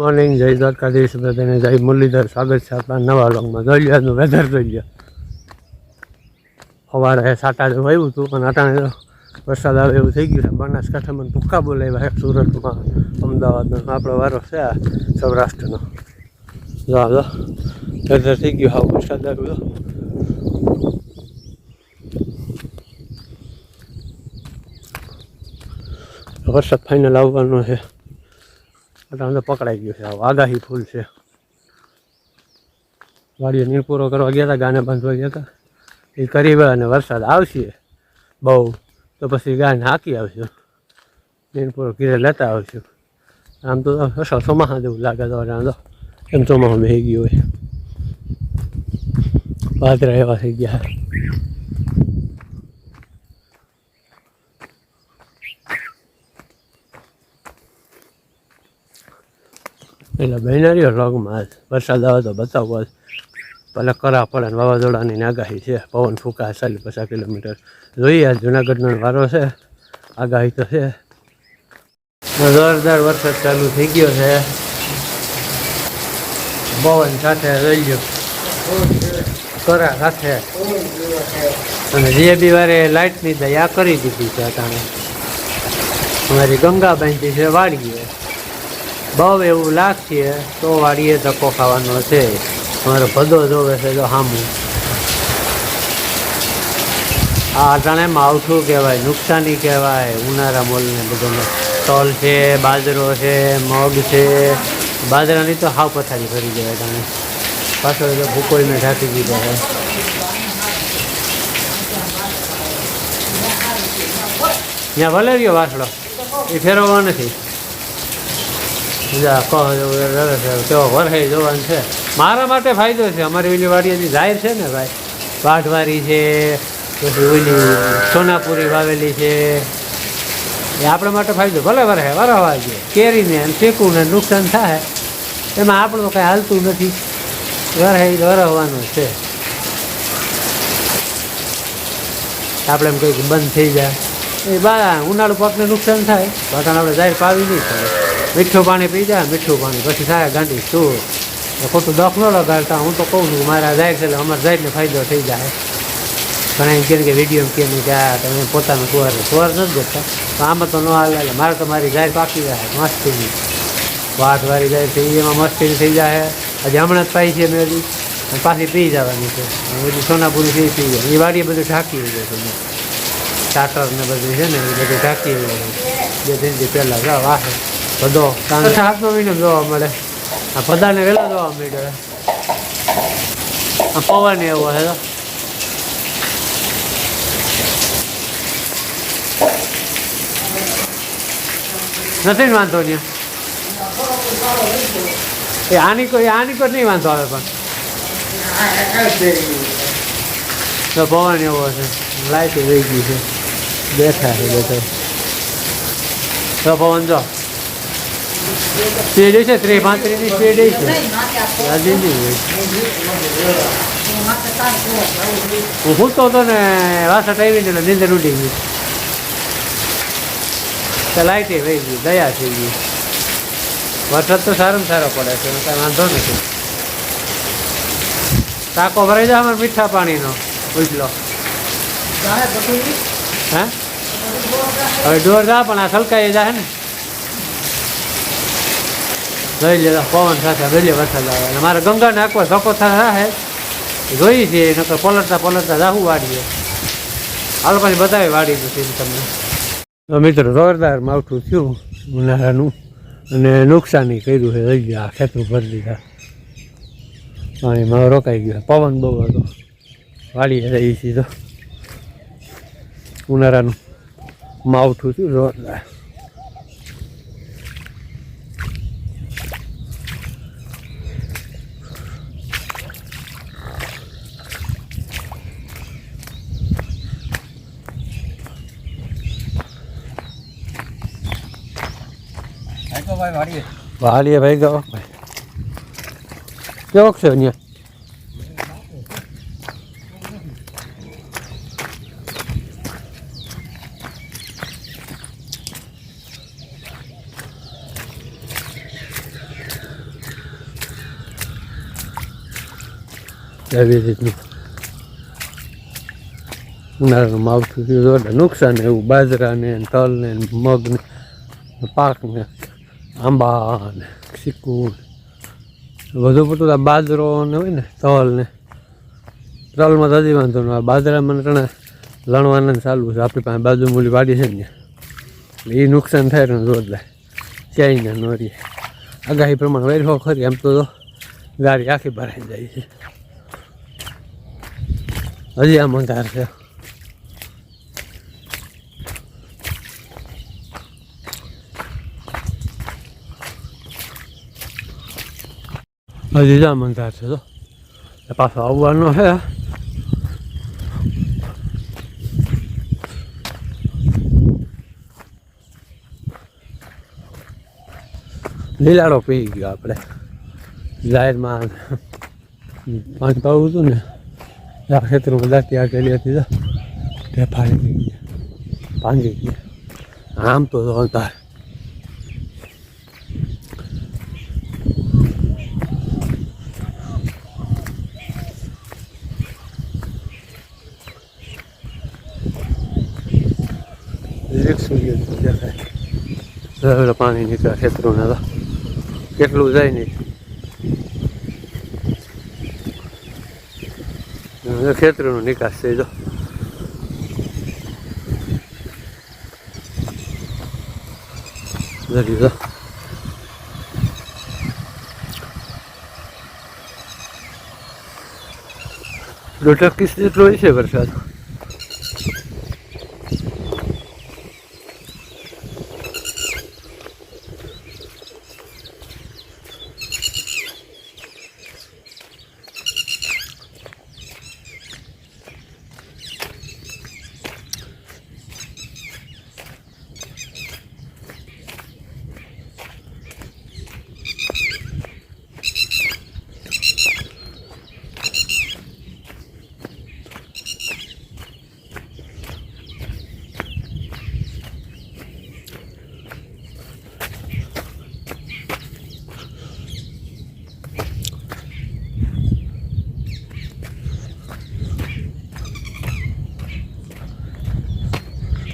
Morning, જય દ્વારકાધીશ બધાને, જય મુરલીધર. સ્વાગત છે આપણા નવા વ્લોગમાં. જોઈ લો આજનું વેધર, જોઈ લો. સવારે 7 વાગે આવ્યું હતું પણ અટાણે વરસાદ આવે એવું થઈ ગયું છે. બનાસકાંઠામાં ટૂંકા બોલાવ્યા છે, સુરતમાં, અમદાવાદનો આપણો વારો છે આ સૌરાષ્ટ્રનો. જો વેધર થઈ ગયું, હાવ વરસાદ આવ્યો. વરસાદ ફાઇનલ આવવાનો છે. અટાણે તો પકડાઈ ગયું છે, આગાહી ફૂલ છે. વાડીએ નીર પૂરો કરવા ગયા હતા, ગાને બાંધવા ગયા હતા. એ કરી અને વરસાદ આવશે બહુ તો પછી ગાયને હાકી આવશું, નીર પૂરો ઘીરે લેતા આવશું. આમ તો અસલ ચોમાસા જેવું લાગે તો એમ ચોમાસું બેસી ગયું હોય. વાદળા એવા થઈ ગયા. એટલે બહેનારીઓ રોગમાં વરસાદ આવે તો બતાવવા ભલે કરા પડે ને વાવાઝોડાની આગાહી છે. પવન ફૂંકા 40-50 કિલોમીટર. જોઈએ આજ જુનાગઢનો વારો છે, આગાહી તો છે. જોરદાર વરસાદ ચાલુ થઈ ગયો છે, પવન સાથે રહી ગયો, કરા સાથે. અને જે બી વારે લાઇટની દયા કરી દીધી છે. અટાણે અમારી ગંગા બાંધી છે વાડીએ. બહુ એવું લાગશે તો વાડીએ ધક્કો ખાવાનો છે. અમારો ભદો જોવે છે તો સામું. આ અટાણે માવઠું કહેવાય, નુકસાની કહેવાય. ઉનાળા મોલને બધું તલ છે, બાજરો છે, મગ છે. બાજરાની તો હાવ પથારી ફરી જાય અટાણે. પાછળ તો ભૂકોઈને ઢાંકી દીધો છે. ત્યાં ભલે રહ્યો વાસળો, એ ફેરવવા નથી. કેવો વરસાઈ જોવાનું છે. મારા માટે ફાયદો છે. અમારી ઓલી વાડીની જાહેર છે ને ભાઈ, વાઢવારી છે, પછી ઓલી સોનાપુરી વાવેલી છે. એ આપણા માટે ફાયદો. ભલે વરસાય વરસવા જોઈએ. કેરીને ચીકુને નુકસાન થાય એમાં આપણું કાંઈ હાલતું નથી. વરસાઈ વરસવાનું છે. આપણે એમ કંઈક બંધ થઈ જાય એ ઉનાળુ પાકને નુકસાન થાય. બાકી આપણે જાહેર પાવી નહીં પડે. મીઠું પાણી પી જાય, મીઠું પાણી પછી થાય ગાંડી શું ખોટું દખ ન લગાડતા. હું તો કહું છું મારા જાહેર છે એટલે અમારા જાહેરને ફાયદો થઈ જાય. ઘણા એમ કહે કે વિડીયો કહે કે આ તમે પોતાનું સુવાર નથી દેતા, તો આમાં તો ન આવે. એટલે મારે તો મારી જાહેર પાકી જાય મસ્તીની. વાટવાળી જાહેર છે એમાં મસ્તી થઈ જાય. હજી હમણાં જ પાઈ છે મેં હજી, પાછી પી જવાની છે. બધી સોનાપુરી પી જાય. એ વાડીએ બધું ઢાંકી જાય છે. સ્ટાર્ટર ને બધું છે ને એ બધું ઢાંકી જાય. 2-3 દી પહેલાં જાઓ વાહ બધો 7મો મહિનો જોવા મળે. આ બધાને વહેલા જોવા મળે. આ પવન એવો છે નથી ને વાંધો નહીં. એ આની કોઈ નહીં વાંધો આવે પણ તો પવન એવો છે. લાઈટ વહી ગઈ છે, બેઠા છે બધા. તો પવન જો સ્પીડ છે 30-35ની સ્પીડ છે. હજી નહીં હોય. હું સૂતો હતો ને વાસટ આવીને એટલે નીંદર ઉડી ગઈ. તો લાઇટે વહી ગઈ, દયા થઈ ગઈ. વરસાદ તો સારામાં સારો પડે છે, કાંઈ વાંધો નથી. ટાંકો ભરાઈ જાય અમારે મીઠા પાણીનો ઉજલો. હે હવે ડોર જા પણ આ છલકાઈ જાય ને. જોઈ લે પવન સાથે વહેલી વરસાદ આવે. અને મારે ગંગાને આખવા ધક્કો થાય જોઈ છે. નકર પલટતા જાહું વાડીએ. હાલ પછી બતાવે વાડીનું સીન તમને. તો મિત્રો જોરદાર માવઠું થયું ઉનાળાનું અને નુકસાની કર્યું છે. રહી ગયા ખેતરું ભરી દીધા. પાણીમાં રોકાઈ ગયો. પવન બહુ હતો. વાડીએ રહી સીધો. ઉનાળાનું માવઠું થયું જોરદાર. વાડીએ ભાઈ ગયો કેવો છે અહીંયા. એવી રીતનું ઉનાળાનું માવઠું થયું એટલે નુકસાન એવું બાજરાને તલને મગને પાકને આંબા ને ચીકુ વધુ પડતું આ બાજરો ને હોય ને તલ ને તલમાં તો હજી વાંધો ન બાજરામાં ઘણા લણવાના ચાલુ છે આપણી પાસે બાજુ મૂલી વાડી છે ને એટલે એ નુકસાન થાય ને જોરદાર ક્યાંય ન રહીએ આગાહી પ્રમાણે વેરહો ખરી એમ તો ગાડી આખી ભરાઈ જાય છે હજી આમ અંધાર છે હજી આમ અંધાર છે તો પાછો આવવાનો છે લીલાડો પી ગયો આપણે જાહેરમાં પાણી પાવું હતું ને આ ખેતરમાં દાંતી આગળ હતી તો તે ફાળી ગયા ભાંગી ગયા આમ તો અંધાર દેખાય પાણી નીકળે ખેતરોને તો કેટલું જાય નહીં ખેતરોનો નિકાસ થઈ જો દોઢ કિસ જેટલો હોય છે વરસાદ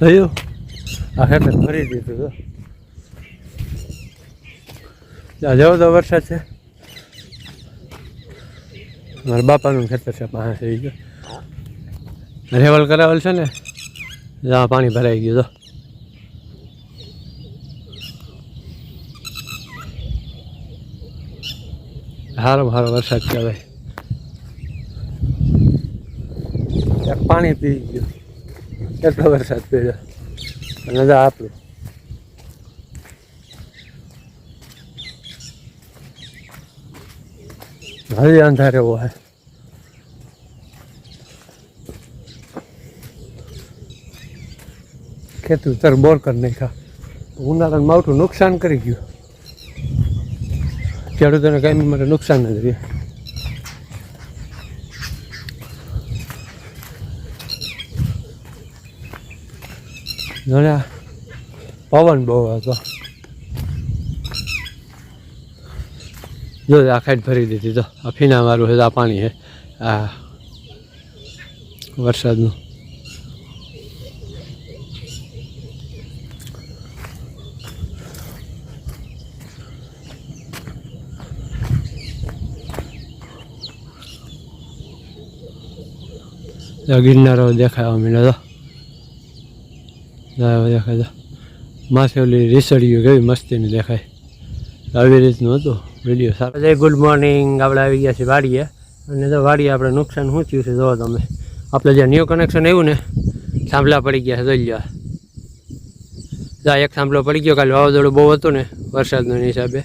થયું આ ખેતર ભરી દીધું તો જવો તો વરસાદ છે મારા બાપાનું ખેતર છે પાસે થઈ ગયો રેવલ કરાવેલ છે ને જ્યાં પાણી ભરાઈ ગયું તો સારો સારો વરસાદ કહેવાય પાણી પી ગયું કેટલો વરસાદ પડ્યો અને આપણું હજી અંધાર એવો હે ખેતર તર બોર કરી નાખ્યા ઉનાળાનું માવઠું નુકસાન કરી ગયું ખેડૂતોને કાંઈ માટે નુકસાન જ રહ્યું ઘણા પવન બહુ હતો જો આ ખાઈટ ભરી દીધી તો આ ફીના મારું છે આ પાણી છે આ વરસાદનું ગિરનારો દેખાય અમીને તો દેખાય માથે ઓલી રીસડીઓ કેવી મસ્તીની દેખાય આવી રીતનું હતું વિડીયો સારો જય ગુડ મોર્નિંગ આપણે આવી ગયા છીએ વાડીએ અને તો વાડીએ આપણે નુકસાન શું થયું છે જો તમે આપણે જે ન્યૂ કનેક્શન આવ્યું ને થાંભલા પડી ગયા છે જોઈ લો એક થાંભલો પડી ગયો કાલે વાવાઝોડું બહુ હતું ને વરસાદના હિસાબે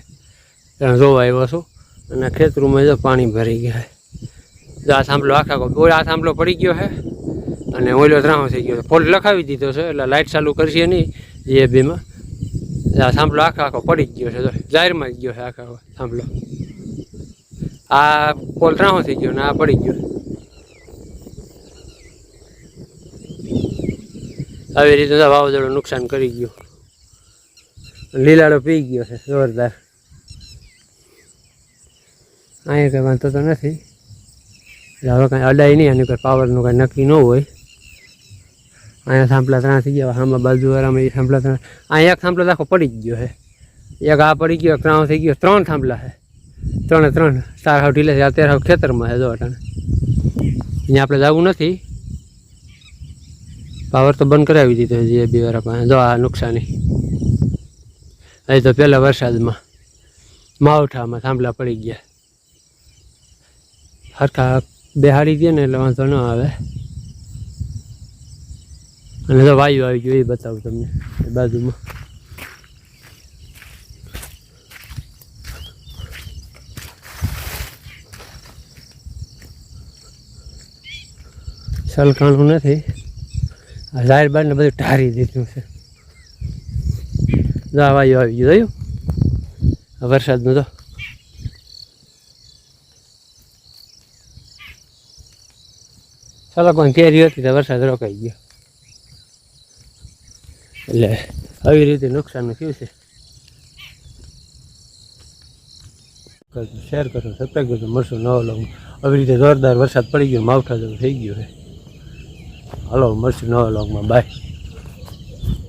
ત્યાં જોવા આવ્યો છું અને ખેતરોમાં જો પાણી ભરી ગયા છે આ થાંભલો આખા આ થાંભલો પડી ગયો છે અને ઓઈલો ત્રાહો થઈ ગયો ફોલ્ટ લખાવી દીધો છે એટલે લાઇટ ચાલુ કરશે નહીં જીએબીમાં આ થાંભલો આખો પડી જ ગયો છે જાહેરમાં જ ગયો છે આખો થાંભલો આ પોલ ત્રાહો થઈ ગયો ને આ પડી ગયો આવી રીતે વાવાઝોડું નુકસાન કરી ગયું લીલાડો પી ગયો છે જોરદાર અહીંયા કંઈ વાંધો તો નથી એટલે હવે કાંઈ અડાય નહીં, આની કોઈ પાવરનું કાંઈ નક્કી ન હોય. અહીંયા થાંભલા 3 થઈ ગયા, આમાં બાજુવાળામાં એ થાંભલા 3. અહીંયા એક થાંભલો આખો પડી જ ગયો છે, એક આ પડી ગયો, 3 થઈ ગયો, 3 થાંભલા છે, 3 4 હાવ ઢીલે છે. અત્યારે હાવ ખેતરમાં છે જો અટાણે. અહીંયા આપણે જવું નથી, પાવર તો બંધ કરાવી દીધો જે બી વાળા પાસે. જો આ નુકસાની અહીં તો પહેલા વરસાદમાં માવઠામાં થાંભલા પડી ગયા. હરખા બેહાડી દે ને એટલે વાંધો ન આવે. અને જો વાયુ આવી ગયું એ બતાવું તમને બાજુમાં. સલકાણું નથી, આ જાહેર બારને બધું ઢારી દીધું છે. જો વાયુ આવી ગયું જોયું વરસાદનું. તો સલકવાની કેરી હતી તો વરસાદ રોકાઈ ગયો, એટલે આવી રીતે નુકસાન થયું છે. શેર કરો, સબસ્ક્રાઈબ કરજો, મળશું નવો લોગમાં. આવી રીતે જોરદાર વરસાદ પડી ગયો, માવઠા જેવું થઈ ગયું છે. હાલો મળશું નવા લોગમાં, બાય.